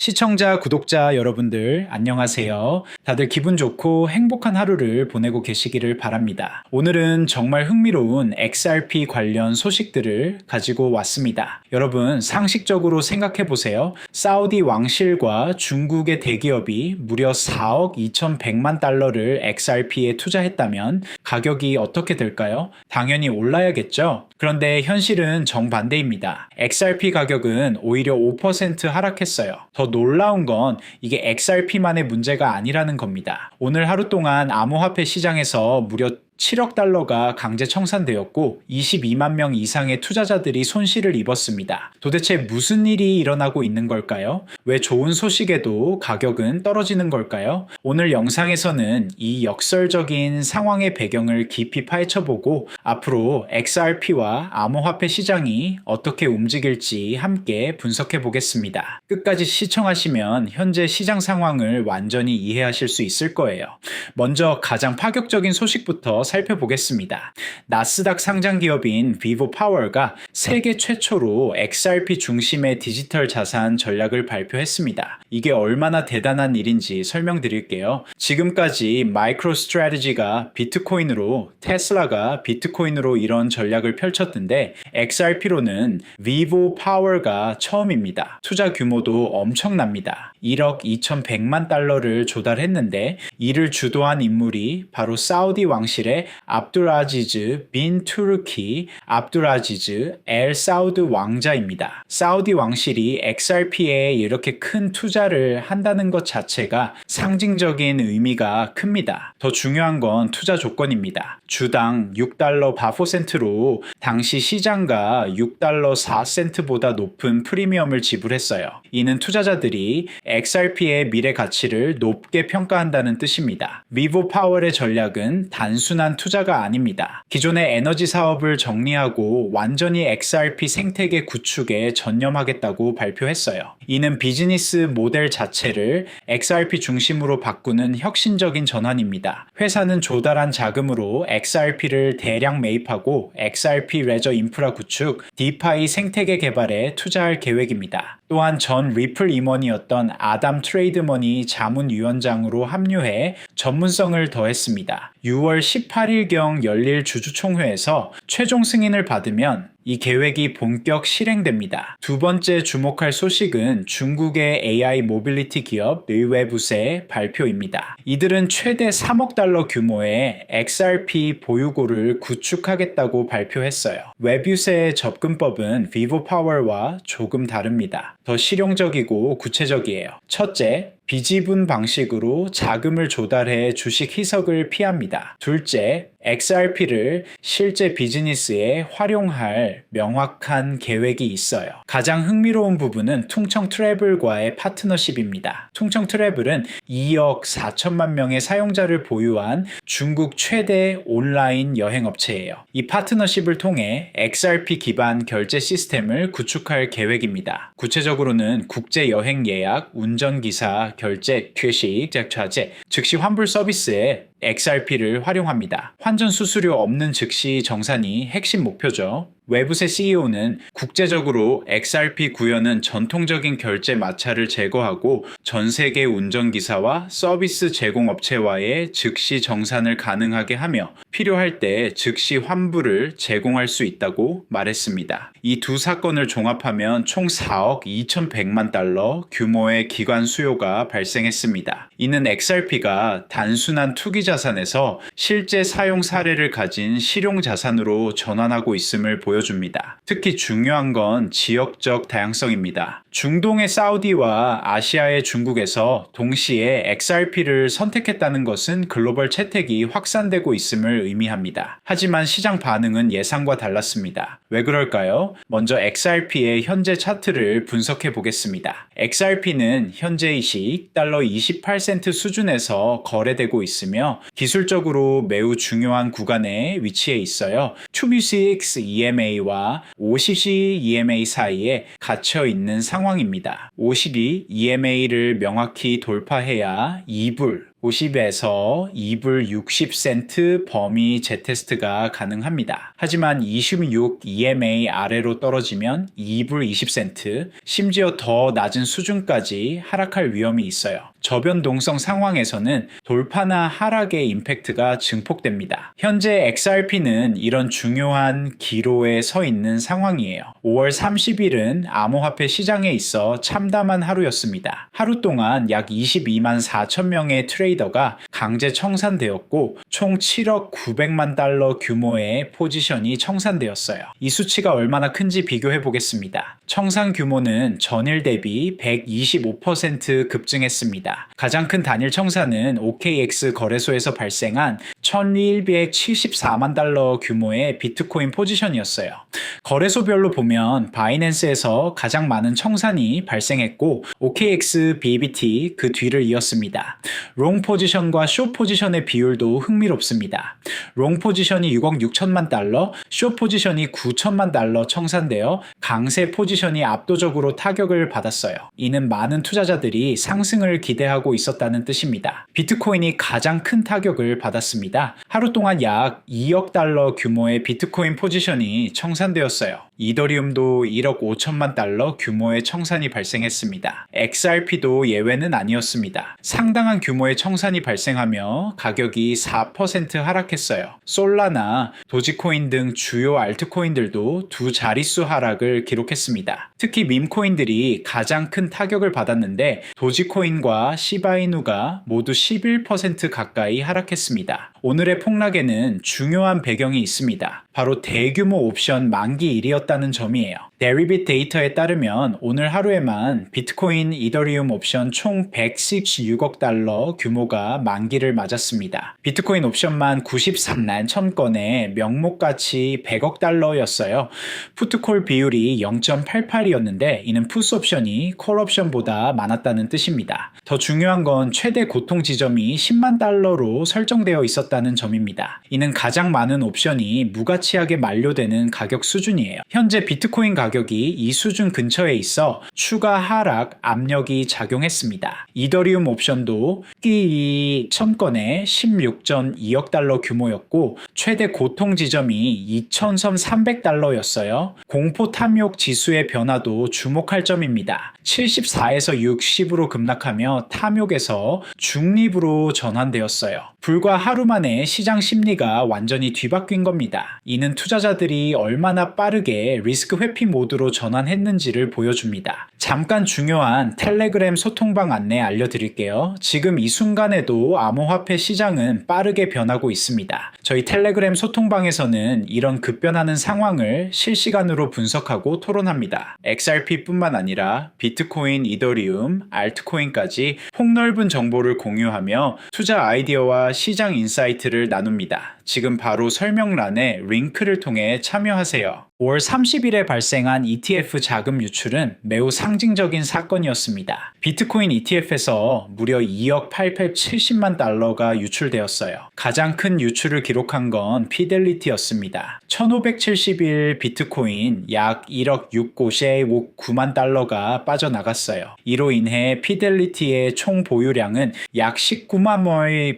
시청자, 구독자 여러분들 안녕하세요. 다들 기분 좋고 행복한 하루를 보내고 계시기를 바랍니다. 오늘은 정말 흥미로운 XRP 관련 소식들을 가지고 왔습니다. 여러분 상식적으로 생각해 보세요. 사우디 왕실과 중국의 대기업이 무려 4억 2,100만 달러를 XRP에 투자했다면 가격이 어떻게 될까요? 당연히 올라야겠죠? 그런데 현실은 정반대입니다. XRP 가격은 오히려 5% 하락했어요. 더 놀라운 건 이게 XRP만의 문제가 아니라는 겁니다. 오늘 하루 동안 암호화폐 시장에서 무려 7억 달러가 강제 청산되었고 22만 명 이상의 투자자들이 손실을 입었습니다. 도대체 무슨 일이 일어나고 있는 걸까요? 왜 좋은 소식에도 가격은 떨어지는 걸까요? 오늘 영상에서는 이 역설적인 상황의 배경을 깊이 파헤쳐보고 앞으로 XRP와 암호화폐 시장이 어떻게 움직일지 함께 분석해 보겠습니다. 끝까지 시청하시면 현재 시장 상황을 완전히 이해하실 수 있을 거예요. 먼저 가장 파격적인 소식부터 살펴보겠습니다. 나스닥 상장 기업인 비보파워가 세계 최초로 XRP 중심의 디지털 자산 전략을 발표했습니다. 이게 얼마나 대단한 일인지 설명드릴게요. 지금까지 마이크로스트래티지가 비트코인으로, 테슬라가 비트코인으로 이런 전략을 펼쳤는데 XRP로는 비보파워가 처음입니다. 투자 규모도 엄청납니다. 1억 2,100만 달러를 조달했는데 이를 주도한 인물이 바로 사우디 왕실의 압둘아지즈 빈 투르키 압둘아지즈 엘 사우드 왕자입니다. 사우디 왕실이 XRP에 이렇게 큰 투자를 한다는 것 자체가 상징적인 의미가 큽니다. 더 중요한 건 투자 조건입니다. 주당 6달러 4센트로 당시 시장가 6달러 4센트보다 높은 프리미엄을 지불했어요. 이는 투자자들이 XRP의 미래 가치를 높게 평가한다는 뜻입니다. 비보파워의 전략은 단순한 투자가 아닙니다. 기존의 에너지 사업을 정리하고 완전히 XRP 생태계 구축에 전념하겠다고 발표했어요. 이는 비즈니스 모델 자체를 XRP 중심으로 바꾸는 혁신적인 전환입니다. 회사는 조달한 자금으로 XRP를 대량 매입하고 XRP 레저 인프라 구축, 디파이 생태계 개발에 투자할 계획입니다. 또한 전 리플 임원이었던 아담 트레이드머니 자문위원장으로 합류해 전문성을 더했습니다. 6월 18일경 열릴 주주총회에서 최종 승인을 받으면 이 계획이 본격 실행됩니다. 두 번째 주목할 소식은 중국의 AI 모빌리티 기업 의웨붓의 발표입니다. 이들은 최대 3억 달러 규모의 XRP 보유고를 구축하겠다고 발표했어요. 웨붓의 접근법은 비보파워와 조금 다릅니다. 더 실용적이고 구체적이에요. 첫째, 비지분 방식으로 자금을 조달해 주식 희석을 피합니다. 둘째, XRP를 실제 비즈니스에 활용할 명확한 계획이 있어요. 가장 흥미로운 부분은 퉁청 트래블과의 파트너십입니다. 퉁청 트래블은 2억 4천만 명의 사용자를 보유한 중국 최대 온라인 여행업체예요. 이 파트너십을 통해 XRP 기반 결제 시스템을 구축할 계획입니다. 구체적으로는 국제 여행 예약, 운전기사, 결제, 퇴식, 잭차제, 즉시 환불 서비스에 XRP를 활용합니다. 환전 수수료 없는 즉시 정산이 핵심 목표죠. 웨붓의 CEO는 국제적으로 XRP 구현은 전통적인 결제 마찰을 제거하고 전 세계 운전기사와 서비스 제공업체와의 즉시 정산을 가능하게 하며 필요할 때 즉시 환불을 제공할 수 있다고 말했습니다. 이 두 사건을 종합하면 총 4억 2,100만 달러 규모의 기관 수요가 발생했습니다. 이는 XRP가 단순한 투기 자산에서 실제 사용 사례를 가진 실용 자산으로 전환하고 있음을 보여줍니다. 특히 중요한 건 지역적 다양성입니다. 중동의 사우디와 아시아의 중국에서 동시에 XRP를 선택했다는 것은 글로벌 채택이 확산되고 있음을 의미합니다. 하지만 시장 반응은 예상과 달랐습니다. 왜 그럴까요? 먼저 XRP의 현재 차트를 분석해 보겠습니다. XRP는 현재 시 달러 28센트 수준에서 거래되고 있으며 기술적으로 매우 중요한 구간에 위치해 있어요. 2B6 EMA와 50C EMA 사이에 갇혀 있는 상황입니다. 50이 EMA를 명확히 돌파해야 2불 50에서 2불 60센트 범위 재테스트가 가능합니다. 하지만 26 EMA 아래로 떨어지면 2불 20센트, 심지어 더 낮은 수준까지 하락할 위험이 있어요. 저변동성 상황에서는 돌파나 하락의 임팩트가 증폭됩니다. 현재 XRP는 이런 중요한 기로에 서 있는 상황이에요. 5월 30일은 암호화폐 시장에 있어 참담한 하루였습니다. 하루 동안 약 22만 4천 명의 트레이더가 강제 청산되었고 총 7억 900만 달러 규모의 포지션이 청산되었어요. 이 수치가 얼마나 큰지 비교해 보겠습니다. 청산 규모는 전일 대비 125% 급증했습니다. 가장 큰 단일 청산은 OKX 거래소에서 발생한 1174만 달러 규모의 비트코인 포지션이었어요. 거래소별로 보면 바이낸스에서 가장 많은 청산이 발생했고 OKX, BBT 그 뒤를 이었습니다. 롱 포지션과 숏 포지션의 비율도 흥미롭습니다. 롱 포지션이 6억 6천만 달러, 숏 포지션이 9천만 달러 청산되어 강세 포지션이 압도적으로 타격을 받았어요. 이는 많은 투자자들이 상승을 기대하고 있었다는 뜻입니다. 비트코인이 가장 큰 타격을 받았습니다. 하루 동안 약 2억 달러 규모의 비트코인 포지션이 청산되었어요. 이더리움도 1억 5천만 달러 규모의 청산이 발생했습니다. XRP도 예외는 아니었습니다. 상당한 규모의 청산이 발생하며 가격이 4% 하락했어요. 솔라나 도지코인 등 주요 알트코인들도 두 자릿수 하락을 기록했습니다. 특히 밈코인들이 가장 큰 타격을 받았는데 도지코인과 시바이누가 모두 11% 가까이 하락했습니다. 오늘의 폭락에는 중요한 배경이 있습니다. 바로 대규모 옵션 만기일이었다는 점이에요. 데리빗 데이터에 따르면 오늘 하루에만 비트코인, 이더리움 옵션 총 116억 달러 규모가 만기를 맞았습니다. 비트코인 옵션만 93만 1000건에 명목가치 100억 달러였어요. 푸트콜 비율이 0.88이었는데 이는 푸스 옵션이 콜 옵션보다 많았다는 뜻입니다. 더 중요한 건 최대 고통 지점이 10만 달러로 설정되어 있었다는 점입니다. 이는 가장 많은 옵션이 무가치하게 만료되는 가격 수준이에요. 현재 비트코인 가격이 이 수준 근처에 있어 추가 하락 압력이 작용했습니다. 이더리움 옵션도 끼 1000건에 16.2억 달러 규모였고 최대 고통 지점이 2300달러였어요. 공포 탐욕 지수의 변화도 주목할 점입니다. 74에서 60으로 급락하며 탐욕에서 중립으로 전환되었어요. 불과 하루 만에 시장 심리가 완전히 뒤바뀐 겁니다. 이는 투자자들이 얼마나 빠르게 리스크 회피 모드로 전환했는지를 보여줍니다. 잠깐 중요한 텔레그램 소통방 안내 알려드릴게요. 지금 이 순간에도 암호화폐 시장은 빠르게 변하고 있습니다. 저희 텔레그램 소통방에서는 이런 급변하는 상황을 실시간으로 분석하고 토론합니다. XRP뿐만 아니라 비트코인, 이더리움, 알트코인까지 폭넓은 정보를 공유하며 투자 아이디어와 시장 인사이트를 나눕니다. 지금 바로 설명란에 링크를 통해 참여하세요. 5월 30일에 발생한 ETF 자금 유출은 매우 상징적인 사건이었습니다. 비트코인 ETF에서 무려 2억 870만 달러가 유출되었어요. 가장 큰 유출을 기록한 건 피델리티였습니다. 1571 비트코인 약 1억 6,900만 달러가 빠져나갔어요. 이로 인해 피델리티의 총 보유량은 약 19만 원의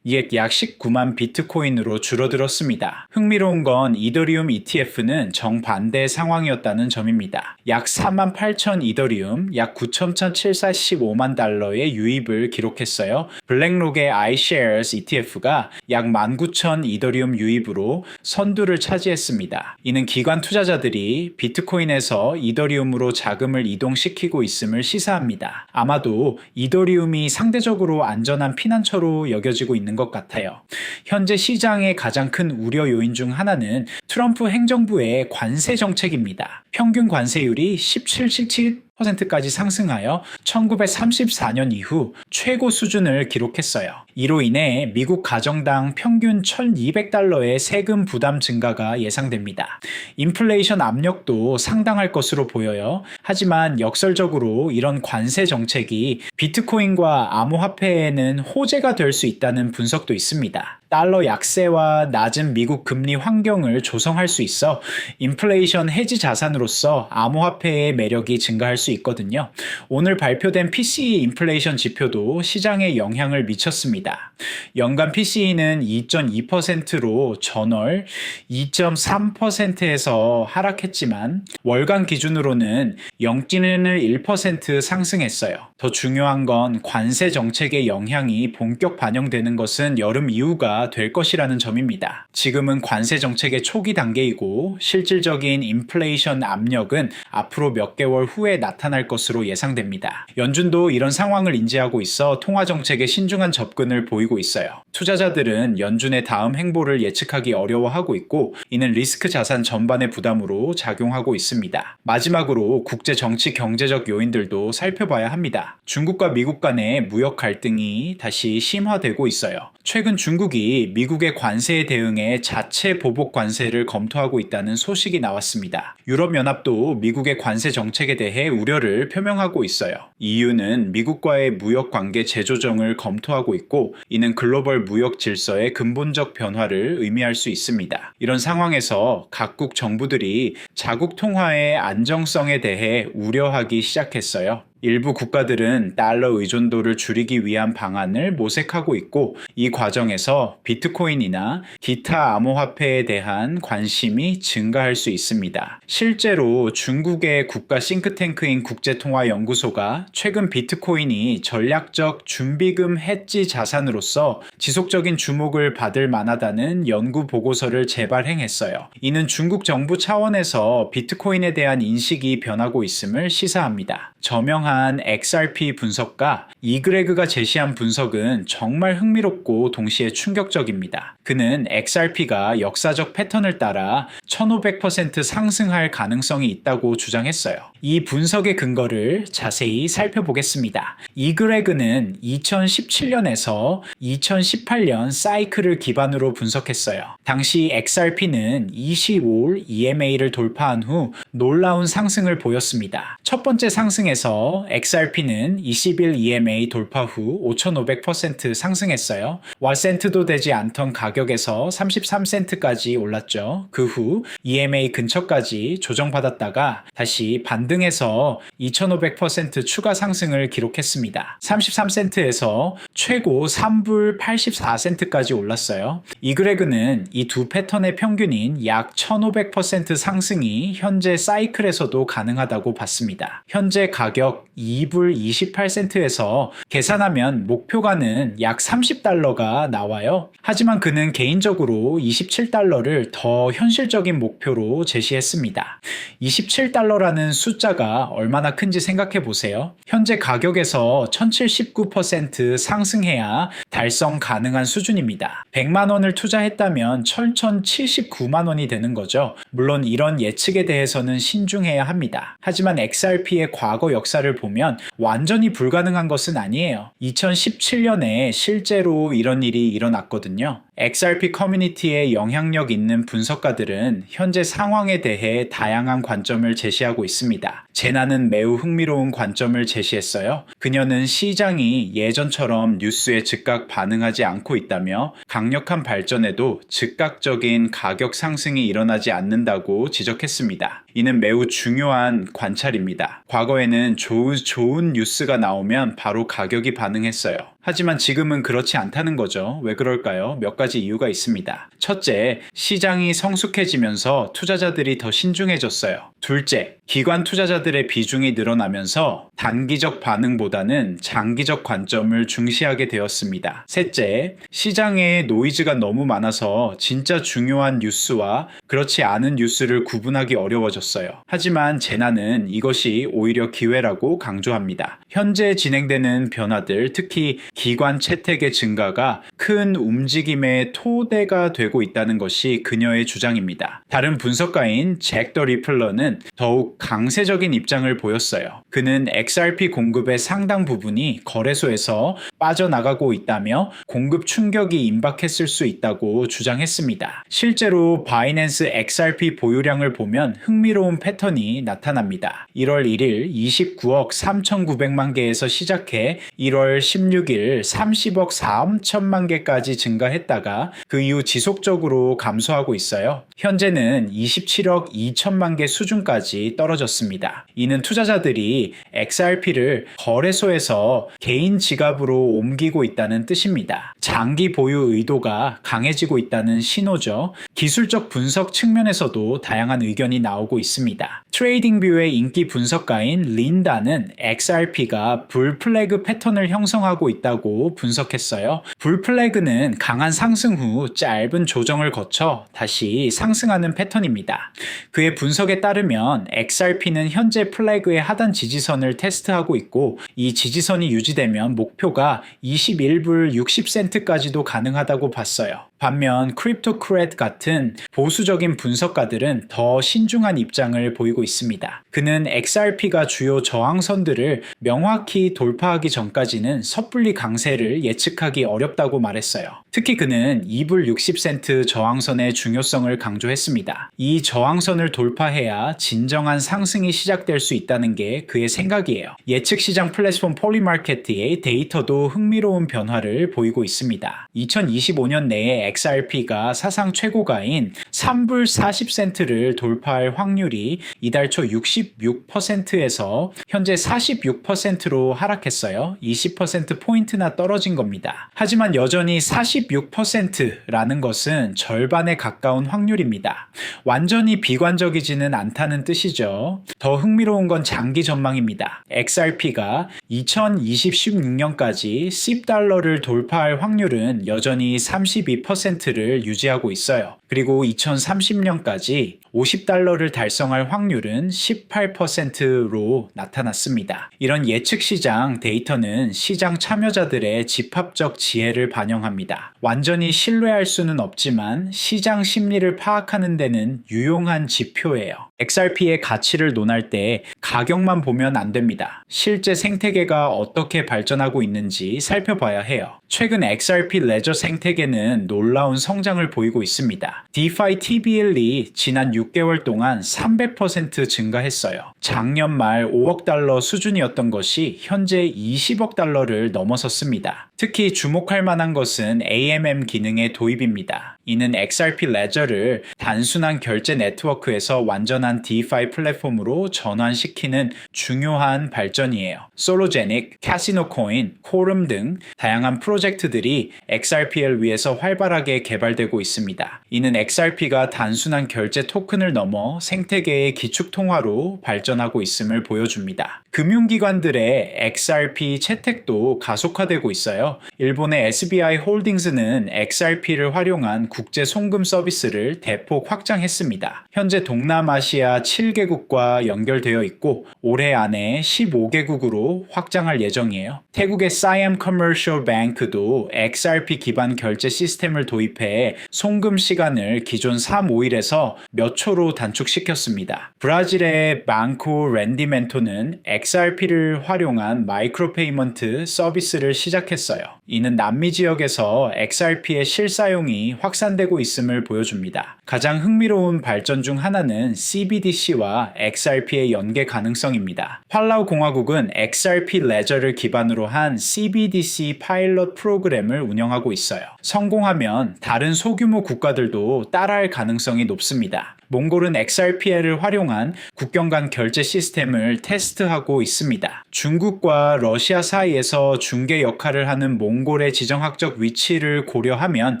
약 19만 비트코인으로 줄어들었습니다. 흥미로운 건 이더리움 ETF는 정반대 상황이었다는 점입니다. 약 4만 8천 이더리움, 약 9,745만 달러의 유입을 기록했어요. 블랙록의 iShares ETF가 약 19,000 이더리움 유입으로 선두를 차지했습니다. 이는 기관 투자자들이 비트코인에서 이더리움으로 자금을 이동시키고 있음을 시사합니다. 아마도 이더리움이 상대적으로 안전한 피난처로 여겨지고 있는 것 같아요. 현재 시장의 가장 큰 우려 요인 중 하나는 트럼프 행정부의 관세 정책입니다. 평균 관세율이 17.7%까지 상승하여 1934년 이후 최고 수준을 기록했어요. 이로 인해 미국 가정당 평균 1,200달러의 세금 부담 증가가 예상됩니다. 인플레이션 압력도 상당할 것으로 보여요. 하지만 역설적으로 이런 관세 정책이 비트코인과 암호화폐에는 호재가 될 수 있다는 분석도 있습니다. 달러 약세와 낮은 미국 금리 환경을 조성할 수 있어 인플레이션 해지 자산으로서 암호화폐의 매력이 증가할 수 있거든요. 오늘 발표된 PCE 인플레이션 지표도 시장에 영향을 미쳤습니다. 연간 PCE는 2.2%로 전월 2.3%에서 하락했지만 월간 기준으로는 0.1% 상승했어요. 더 중요한 건 관세 정책의 영향이 본격 반영되는 것은 여름 이후가 될 것이라는 점입니다. 지금은 관세 정책의 초기 단계이고 실질적인 인플레이션 압력은 앞으로 몇 개월 후에 나타날 것으로 예상됩니다. 연준도 이런 상황을 인지하고 있어 통화 정책에 신중한 접근을 보이고 있어요. 투자자들은 연준의 다음 행보를 예측하기 어려워하고 있고 이는 리스크 자산 전반의 부담으로 작용하고 있습니다. 마지막으로 국제 정치 경제적 요인들도 살펴봐야 합니다. 중국과 미국 간의 무역 갈등이 다시 심화되고 있어요. 최근 중국이 미국의 관세에 대응해 자체 보복 관세를 검토하고 있다는 소식이 나왔습니다. 유럽연합도 미국의 관세 정책에 대해 우려를 표명하고 있어요. EU는 미국과의 무역 관계 재조정을 검토하고 있고 이는 글로벌 무역 질서의 근본적 변화를 의미할 수 있습니다. 이런 상황에서 각국 정부들이 자국 통화의 안정성에 대해 우려하기 시작했어요. 일부 국가들은 달러 의존도를 줄이기 위한 방안을 모색하고 있고 이 과정에서 비트코인이나 기타 암호화폐에 대한 관심이 증가할 수 있습니다. 실제로 중국의 국가 싱크탱크인 국제통화연구소가 최근 비트코인이 전략적 준비금 해지 자산으로서 지속적인 주목을 받을 만하다는 연구 보고서를 재발행했어요. 이는 중국 정부 차원에서 비트코인에 대한 인식이 변하고 있음을 시사합니다. 저명한 XRP 분석가 이그레그가 제시한 분석은 정말 흥미롭고 동시에 충격적입니다. 그는 XRP가 역사적 패턴을 따라 1500% 상승할 가능성이 있다고 주장했어요. 이 분석의 근거를 자세히 살펴보겠습니다. 이그레그는 2017년에서 2018년 사이클을 기반으로 분석했어요. 당시 XRP는 25일 EMA를 돌파한 후 놀라운 상승을 보였습니다. 첫 번째 상승에서 XRP는 20일 EMA 돌파 후 5,500% 상승했어요. 1센트도 되지 않던 가격에서 33센트까지 올랐죠. 그 후 EMA 근처까지 조정받았다가 다시 반등해서 2,500% 추가 상승을 기록했습니다. 33센트에서 최고 3불 84센트까지 올랐어요. 이그레그는 이 두 패턴의 평균인 약 1,500% 상승이 현재 사이클에서도 가능하다고 봤습니다. 현재 가격 2불 28센트에서 계산하면 목표가는 약 30달러가 나와요. 하지만 그는 개인적으로 27달러를 더 현실적인 목표로 제시했습니다. 27달러라는 숫자가 얼마나 큰지 생각해 보세요. 현재 가격에서 1079% 상승해야 달성 가능한 수준입니다. 100만 원을 투자했다면 1,079만 원이 되는 거죠. 물론 이런 예측에 대해서는 신중해야 합니다. 하지만 XRP의 과거 역사를 보면 완전히 불가능한 것은 아니에요. 2017년에 실제로 이런 일이 일어났거든요. XRP 커뮤니티에 영향력 있는 분석가들은 현재 상황에 대해 다양한 관점을 제시하고 있습니다. 제나는 매우 흥미로운 관점을 제시했어요. 그녀는 시장이 예전처럼 뉴스에 즉각 반응하지 않고 있다며 강력한 발전에도 즉각적인 가격 상승이 일어나지 않는다고 지적했습니다. 이는 매우 중요한 관찰입니다. 과거에는 좋은 뉴스가 나오면 바로 가격이 반응했어요. 하지만 지금은 그렇지 않다는 거죠. 왜 그럴까요? 몇 가지 이유가 있습니다. 첫째, 시장이 성숙해지면서 투자자들이 더 신중해졌어요. 둘째, 기관 투자자들의 비중이 늘어나면서 단기적 반응보다는 장기적 관점을 중시하게 되었습니다. 셋째, 시장에 노이즈가 너무 많아서 진짜 중요한 뉴스와 그렇지 않은 뉴스를 구분하기 어려워졌어요. 하지만 제나는 이것이 오히려 기회라고 강조합니다. 현재 진행되는 변화들, 특히 기관 채택의 증가가 큰 움직임의 토대가 되고 있다는 것이 그녀의 주장입니다. 다른 분석가인 잭 더 리플러는 더욱 강세적인 입장을 보였어요. 그는 XRP 공급의 상당 부분이 거래소에서 빠져나가고 있다며 공급 충격이 임박했을 수 있다고 주장했습니다. 실제로 바이낸스 XRP 보유량을 보면 흥미로운 패턴이 나타납니다. 1월 1일 29억 3,900만 개에서 시작해 1월 16일 사실 30억 4천만 개까지 증가했다가 그 이후 지속적으로 감소하고 있어요. 현재는 27억 2천만 개 수준까지 떨어졌습니다. 이는 투자자들이 XRP를 거래소에서 개인 지갑으로 옮기고 있다는 뜻입니다. 장기 보유 의도가 강해지고 있다는 신호죠. 기술적 분석 측면에서도 다양한 의견이 나오고 있습니다. 트레이딩뷰의 인기 분석가인 린다는 XRP가 불 플래그 패턴을 형성하고 있다고 분석했어요. 불 플래그는 강한 상승 후 짧은 조정을 거쳐 다시 상승하는 패턴입니다. 그의 분석에 따르면 XRP는 현재 플래그의 하단 지지선을 테스트하고 있고 이 지지선이 유지되면 목표가 21불 60센트까지도 가능하다고 봤어요. 반면 크립토크렛 같은 보수적인 분석가들은 더 신중한 입장을 보이고 있습니다. 그는 XRP가 주요 저항선들을 명확히 돌파하기 전까지는 섣불리 강세를 예측하기 어렵다고 말했어요. 특히 그는 2불 60센트 저항선의 중요성을 강조했습니다. 이 저항선을 돌파해야 진정한 상승이 시작될 수 있다는 게 그의 생각이에요. 예측시장 플랫폼 폴리마켓의 데이터도 흥미로운 변화를 보이고 있습니다. 2025년 내에 XRP가 사상 최고가인 3불 40센트를 돌파할 확률이 이달 초 66%에서 현재 46%로 하락했어요. 20%포인트나 떨어진 겁니다. 하지만 여전히 46%라는 것은 절반에 가까운 확률입니다. 완전히 비관적이지는 않다는 뜻이죠. 더 흥미로운 건 장기 전망입니다. XRP가 2026년까지 $10를 돌파할 확률은 여전히 32%를 유지하고 있어요. 그리고 2030년까지 $50를 달성할 확률은 18%로 나타났습니다. 이런 예측 시장 데이터는 시장 참여자들의 집합적 지혜를 반영합니다. 완전히 신뢰할 수는 없지만 시장 심리를 파악하는 데는 유용한 지표예요. XRP의 가치를 논할 때 가격만 보면 안 됩니다. 실제 생태계가 어떻게 발전하고 있는지 살펴봐야 해요. 최근 XRP 레저 생태계는 놀라운 성장을 보이고 있습니다. DeFi TVL이 지난 6개월 동안 300% 증가했어요. 작년 말 $5억 수준이었던 것이 현재 $20억 넘어섰습니다. 특히 주목할 만한 것은 AMM 기능의 도입입니다. 이는 XRP 레저를 단순한 결제 네트워크에서 완전한 DeFi 플랫폼으로 전환시키는 중요한 발전이에요. 솔로제닉, 카시노코인, 코름 등 다양한 프로젝트들이 XRP를 위해서 활발하게 개발되고 있습니다. 이는 XRP가 단순한 결제 토큰을 넘어 생태계의 기축통화로 발전하고 있음을 보여줍니다. 금융기관들의 XRP 채택도 가속화되고 있어요. 일본의 SBI 홀딩스는 XRP를 활용한 국제 송금 서비스를 대폭 확장했습니다. 현재 동남아시아 7개국과 연결되어 있고 올해 안에 15개국으로 확장할 예정이에요. 태국의 Siam Commercial Bank도 XRP 기반 결제 시스템을 도입해 송금 시간을 기존 3-5일에서 몇 초로 단축시켰습니다. 브라질의 Banco Rendimento는 XRP를 활용한 마이크로 페이먼트 서비스를 시작했어요. 이는 남미 지역에서 XRP의 실사용이 확산되고 있음을 보여줍니다. 가장 흥미로운 발전 중 하나는 CBDC와 XRP의 연계 가능성입니다. 팔라우 공화국은 XRP 레저를 기반으로 한 CBDC 파일럿 프로그램을 운영하고 있어요. 성공하면 다른 소규모 국가들도 따라할 가능성이 높습니다. 몽골은 XRP를 활용한 국경 간 결제 시스템을 테스트하고 있습니다. 중국과 러시아 사이에서 중개 역할을 하는 몽골의 지정학적 위치를 고려하면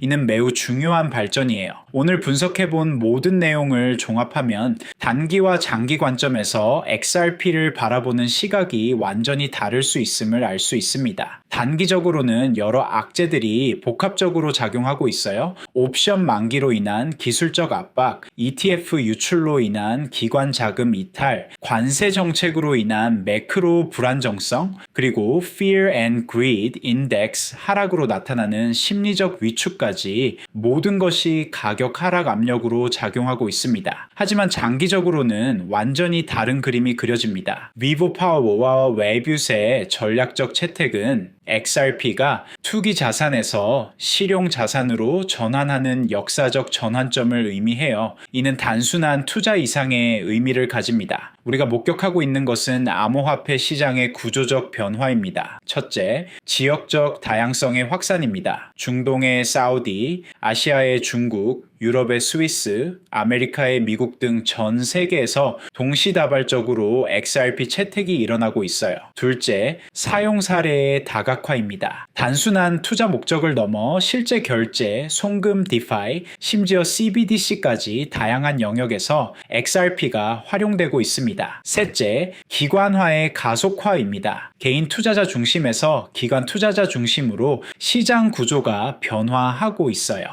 이는 매우 중요한 발전이에요. 오늘 분석해본 모든 내용을 종합하면 단기와 장기 관점에서 XRP를 바라보는 시각이 완전히 다를 수 있음을 알 수 있습니다. 단기적으로는 여러 악재들이 복합적으로 작용하고 있어요. 옵션 만기로 인한 기술적 압박, ETF 유출로 인한 기관 자금 이탈, 관세 정책으로 인한 매크로 불안정성, 그리고 Fear and Greed Index 하락으로 나타나는 심리적 위축까지 모든 것이 가격 하락 압력으로 작용하고 있습니다. 하지만 장기적으로는 완전히 다른 그림이 그려집니다. 위보 파워와 웨뷰스의 전략적 채택은 XRP가 투기 자산에서 실용 자산으로 전환하는 역사적 전환점을 의미해요. 이는 단순한 투자 이상의 의미를 가집니다. 우리가 목격하고 있는 것은 암호화폐 시장의 구조적 변화입니다. 첫째, 지역적 다양성의 확산입니다. 중동의 사우디, 아시아의 중국, 유럽의 스위스, 아메리카의 미국 등 전 세계에서 동시다발적으로 XRP 채택이 일어나고 있어요. 둘째, 사용 사례의 다각화입니다. 단순한 투자 목적을 넘어 실제 결제, 송금 디파이, 심지어 CBDC까지 다양한 영역에서 XRP가 활용되고 있습니다. 셋째, 기관화의 가속화입니다. 개인 투자자 중심에서 기관 투자자 중심으로 시장 구조가 변화하고 있어요.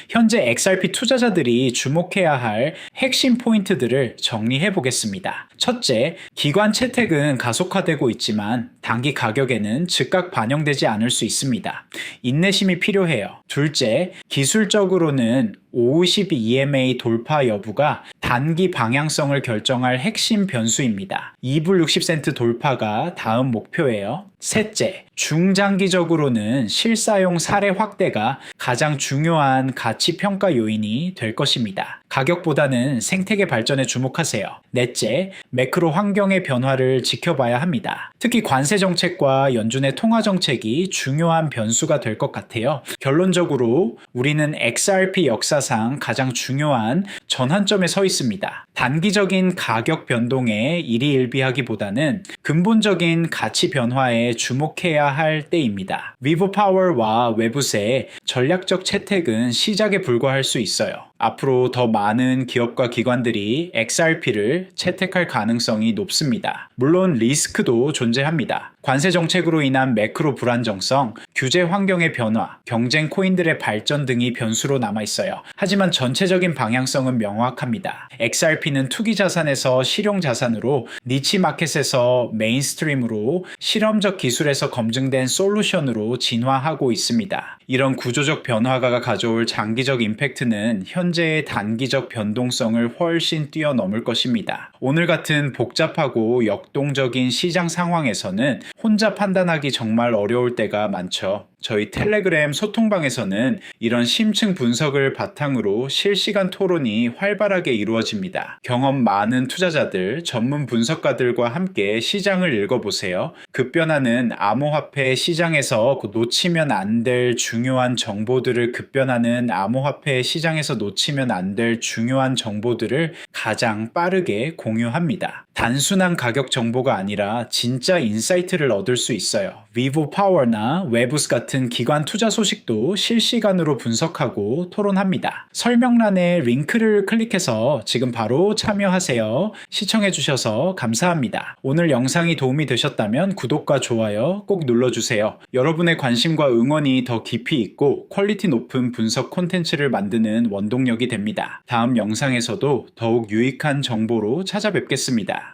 현재 XRP 투자자들이 주목해야 할 핵심 포인트들을 정리해 보겠습니다. 첫째, 기관 채택은 가속화되고 있지만 단기 가격에는 즉각 반영되지 않을 수 있습니다. 인내심이 필요해요. 둘째, 기술적으로는 552 EMA 돌파 여부가 단기 방향성을 결정할 핵심 변수입니다. 2불 60센트 돌파가 다음 목표예요. 셋째, 중장기적으로는 실사용 사례 확대가 가장 중요한 가치 평가 요인이 될 것입니다. 가격보다는 생태계 발전에 주목하세요. 넷째, 매크로 환경의 변화를 지켜봐야 합니다. 특히 관세 정책과 연준의 통화 정책이 중요한 변수가 될 것 같아요. 결론적으로 우리는 XRP 역사상 가장 중요한 전환점에 서 있습니다. 단기적인 가격 변동에 일희일비하기보다는 근본적인 가치 변화에 주목해야 할 때입니다. 위브 파월과 외부세의 전략적 채택은 시작에 불과할 수 있어요. 앞으로 더 많은 기업과 기관들이 XRP를 채택할 가능성이 높습니다. 물론 리스크도 존재합니다. 관세 정책으로 인한 매크로 불안정성, 규제 환경의 변화, 경쟁 코인들의 발전 등이 변수로 남아있어요. 하지만 전체적인 방향성은 명확합니다. XRP는 투기 자산에서 실용 자산으로, 니치 마켓에서 메인스트림으로, 실험적 기술에서 검증된 솔루션으로 진화하고 있습니다. 이런 구조적 변화가 가져올 장기적 임팩트는 현재의 단기적 변동성을 훨씬 뛰어넘을 것입니다. 오늘 같은 복잡하고 역동적인 시장 상황에서는 혼자 판단하기 정말 어려울 때가 많죠. 저희 텔레그램 소통방에서는 이런 심층 분석을 바탕으로 실시간 토론이 활발하게 이루어집니다. 경험 많은 투자자들, 전문 분석가들과 함께 시장을 읽어보세요. 급변하는 암호화폐 시장에서 놓치면 안 될 중요한 정보들을 급변하는 암호화폐 시장에서 놓치면 안 될 중요한 정보들을 가장 빠르게 공유합니다. 단순한 가격 정보가 아니라 진짜 인사이트를 얻을 수 있어요. 위브 파워나 웨브스 같은 기관 투자 소식도 실시간으로 분석하고 토론합니다. 설명란에 링크를 클릭해서 지금 바로 참여하세요. 시청해주셔서 감사합니다. 오늘 영상이 도움이 되셨다면 구독과 좋아요 꼭 눌러주세요. 여러분의 관심과 응원이 더 깊이 있고 퀄리티 높은 분석 콘텐츠를 만드는 원동력이 됩니다. 다음 영상에서도 더욱 유익한 정보로 찾아뵙겠습니다.